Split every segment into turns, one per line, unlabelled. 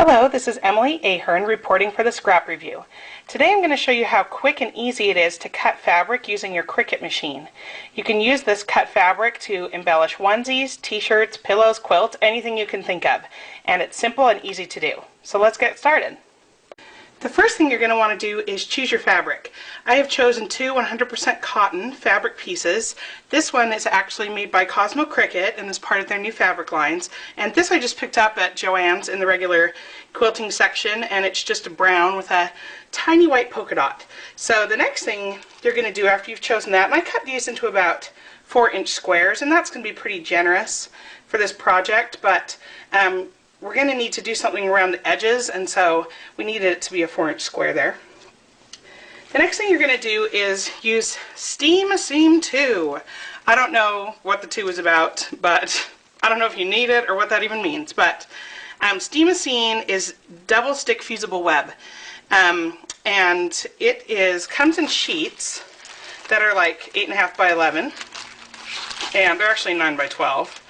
Hello, this is Emily Ahern reporting for the Scrap Review. Today I'm going to show you how quick and easy it is to cut fabric using your Cricut machine. You can use this cut fabric to embellish onesies, t-shirts, pillows, quilts, anything you can think of. And it's simple and easy to do. So let's get started. The first thing you're going to want to do is choose your fabric. I have chosen two 100% cotton fabric pieces. This one is actually made by Cosmo Cricut and is part of their new fabric lines. And this I just picked up at Joann's in the regular quilting section, and it's just a brown with a tiny white polka dot. So the next thing you're going to do after you've chosen that, and I cut these into about 4-inch squares, and that's going to be pretty generous for this project, but we're going to need to do something around the edges, and so we needed it to be a 4-inch square there. The next thing you're going to do is use Steam Seam 2. I don't know what the 2 is about, but I don't know if you need it or what that even means, but Steam Seam is double stick fusible web, and it comes in sheets that are like 8.5 by 11, and they're actually 9 by 12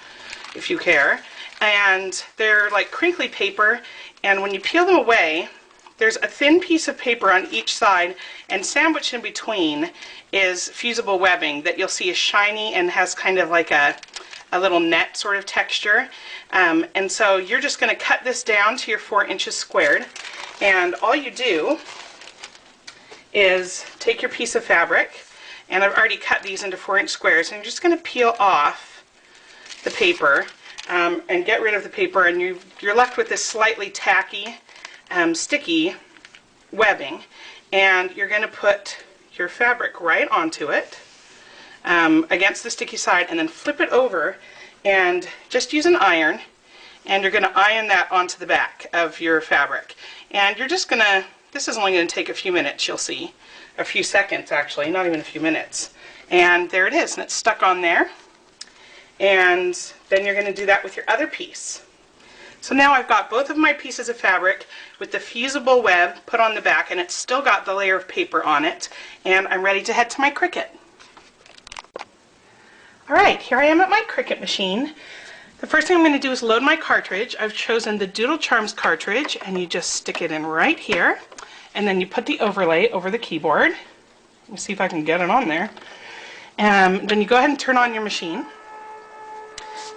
if you care. And they're like crinkly paper, and when you peel them away, there's a thin piece of paper on each side, and sandwiched in between is fusible webbing that you'll see is shiny and has kind of like a little net sort of texture. And so you're just going to cut this down to your 4 inches squared, and all you do is take your piece of fabric, and I've already cut these into 4-inch squares, and you're just going to peel off the paper and get rid of the paper, and you're left with this slightly tacky, sticky webbing, and you're going to put your fabric right onto it against the sticky side, and then flip it over and just use an iron, and you're going to iron that onto the back of your fabric. And you're just going to, this is only going to take a few minutes, you'll see, a few seconds actually, not even a few minutes. And there it is, and it's stuck on there. And then you're going to do that with your other piece. So now I've got both of my pieces of fabric with the fusible web put on the back, and it's still got the layer of paper on it, and I'm ready to head to my Cricut. Alright, here I am at my Cricut machine. The first thing I'm going to do is load my cartridge. I've chosen the Doodle Charms cartridge, and you just stick it in right here, and then you put the overlay over the keyboard. Let me see if I can get it on there. Then you go ahead and turn on your machine.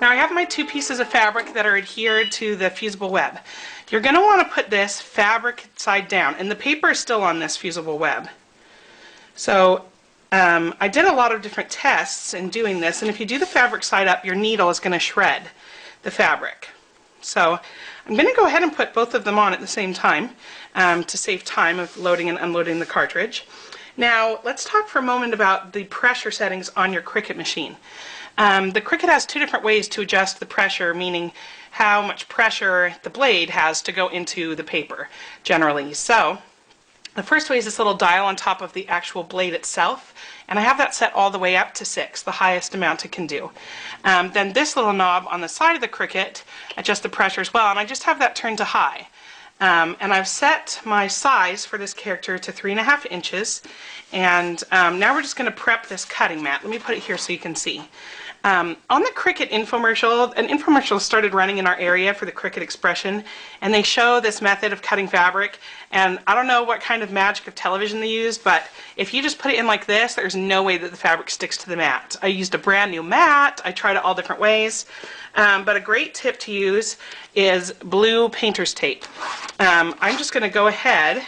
Now I have my two pieces of fabric that are adhered to the fusible web. You're going to want to put this fabric side down, and the paper is still on this fusible web. So I did a lot of different tests in doing this, and if you do the fabric side up, your needle is going to shred the fabric. So I'm going to go ahead and put both of them on at the same time to save time of loading and unloading the cartridge. Now let's talk for a moment about the pressure settings on your Cricut machine. The Cricut has two different ways to adjust the pressure, meaning how much pressure the blade has to go into the paper, generally. So, the first way is this little dial on top of the actual blade itself, and I have that set all the way up to 6, the highest amount it can do. Then this little knob on the side of the Cricut adjusts the pressure as well, and I just have that turned to high. And I've set my size for this character to 3.5 inches, and now we're just going to prep this cutting mat. Let me put it here so you can see. On the Cricut infomercial, an infomercial started running in our area for the Cricut Expression, and they show this method of cutting fabric, and I don't know what kind of magic of television they used, but if you just put it in like this, there's no way that the fabric sticks to the mat. I used a brand new mat, I tried it all different ways, but a great tip to use is blue painter's tape. I'm just going to go ahead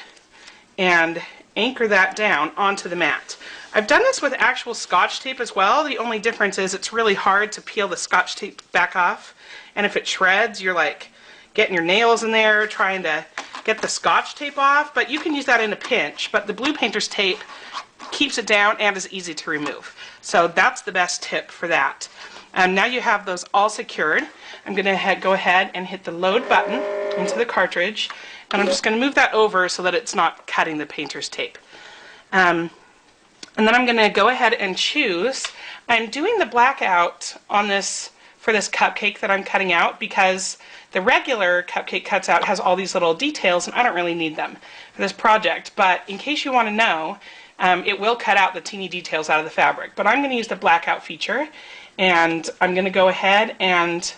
and anchor that down onto the mat. I've done this with actual Scotch tape as well. The only difference is it's really hard to peel the Scotch tape back off, and if it shreds, you're like getting your nails in there trying to get the Scotch tape off, but you can use that in a pinch. But the blue painter's tape keeps it down and is easy to remove. So that's the best tip for that. Now you have those all secured. I'm going to go ahead and hit the load button into the cartridge, and I'm just going to move that over so that it's not cutting the painter's tape. And then I'm going to go ahead and choose. I'm doing the blackout on this for this cupcake that I'm cutting out because the regular cupcake cuts out has all these little details, and I don't really need them for this project. But in case you want to know, it will cut out the teeny details out of the fabric. But I'm going to use the blackout feature, and I'm going to go ahead and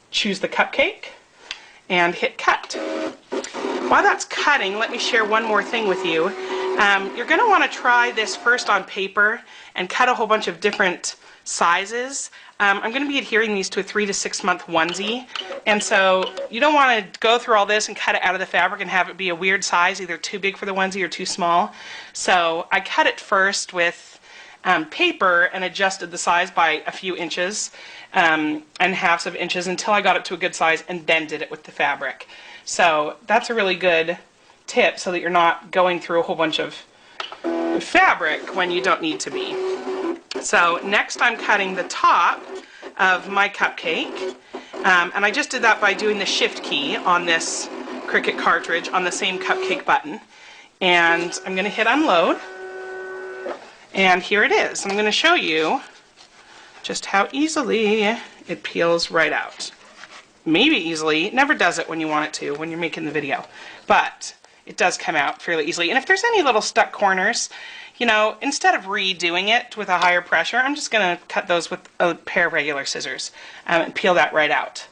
choose the cupcake. and hit cut. While that's cutting, let me share one more thing with you. You're going to want to try this first on paper and cut a whole bunch of different sizes. I'm going to be adhering these to a 3 to 6 month onesie, and so you don't want to go through all this and cut it out of the fabric and have it be a weird size, either too big for the onesie or too small. So I cut it first with paper and adjusted the size by a few inches and halves of inches until I got it to a good size, and then did it with the fabric. So that's a really good tip, so that you're not going through a whole bunch of fabric when you don't need to be. So next I'm cutting the top of my cupcake, and I just did that by doing the shift key on this Cricut cartridge on the same cupcake button. And I'm going to hit unload, and here it is. I'm going to show you just how easily it peels right out. Maybe easily. It never does it when you want it to, when you're making the video, but it does come out fairly easily. And if there's any little stuck corners, you know, instead of redoing it with a higher pressure, I'm just going to cut those with a pair of regular scissors and peel that right out.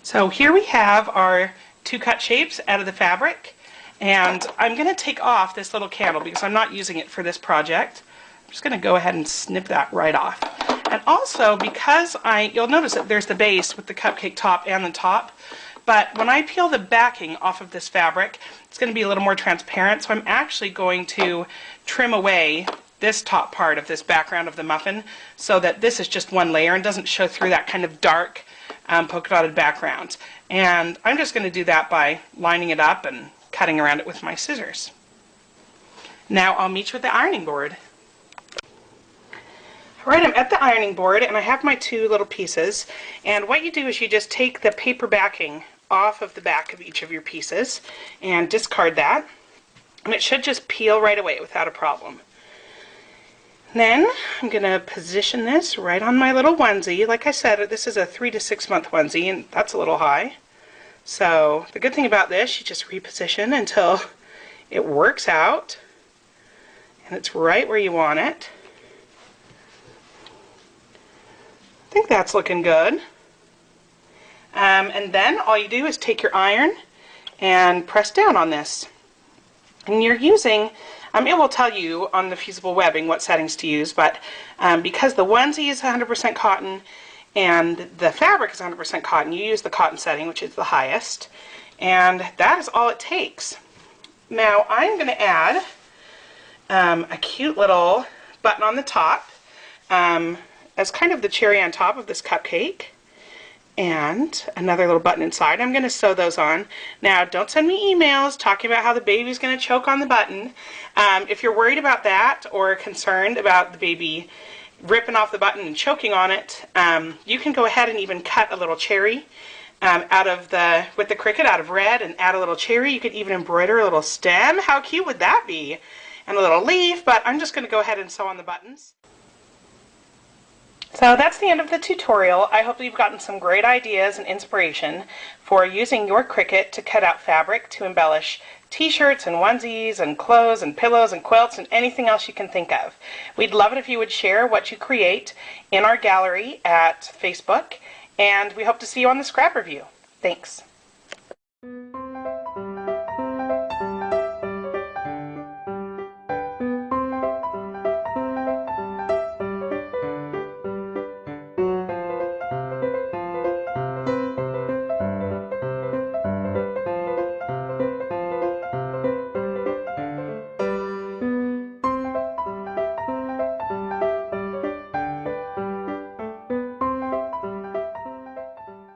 So here we have our 2 cut shapes out of the fabric, and I'm going to take off this little candle because I'm not using it for this project. I'm just going to go ahead and snip that right off. And also, because you'll notice that there's the base with the cupcake top and the top, but when I peel the backing off of this fabric, it's going to be a little more transparent, so I'm actually going to trim away this top part of this background of the muffin so that this is just one layer and doesn't show through that kind of dark polka dotted background. And I'm just going to do that by lining it up and cutting around it with my scissors. Now I'll meet you at the ironing board. Alright, I'm at the ironing board and I have my 2 little pieces, and what you do is you just take the paper backing off of the back of each of your pieces and discard that, and it should just peel right away without a problem. Then I'm going to position this right on my little onesie. Like I said, this is a 3 to 6 month onesie, and that's a little high. So the good thing about this, you just reposition until it works out and it's right where you want it. I think that's looking good. And then all you do is take your iron and press down on this. And you're using, it will tell you on the fusible webbing what settings to use, but because the onesie is 100% cotton and the fabric is 100% cotton, you use the cotton setting, which is the highest, and that is all it takes. Now I'm going to add a cute little button on the top as kind of the cherry on top of this cupcake, and another little button inside. I'm going to sew those on. Now, don't send me emails talking about how the baby's going to choke on the button. If you're worried about that or concerned about the baby ripping off the button and choking on it, you can go ahead and even cut a little cherry with the Cricut out of red and add a little cherry. You could even embroider a little stem. How cute would that be? And a little leaf, but I'm just going to go ahead and sew on the buttons. So that's the end of the tutorial. I hope you've gotten some great ideas and inspiration for using your Cricut to cut out fabric to embellish t-shirts and onesies and clothes and pillows and quilts and anything else you can think of. We'd love it if you would share what you create in our gallery at Facebook, and we hope to see you on the scrap review. Thanks.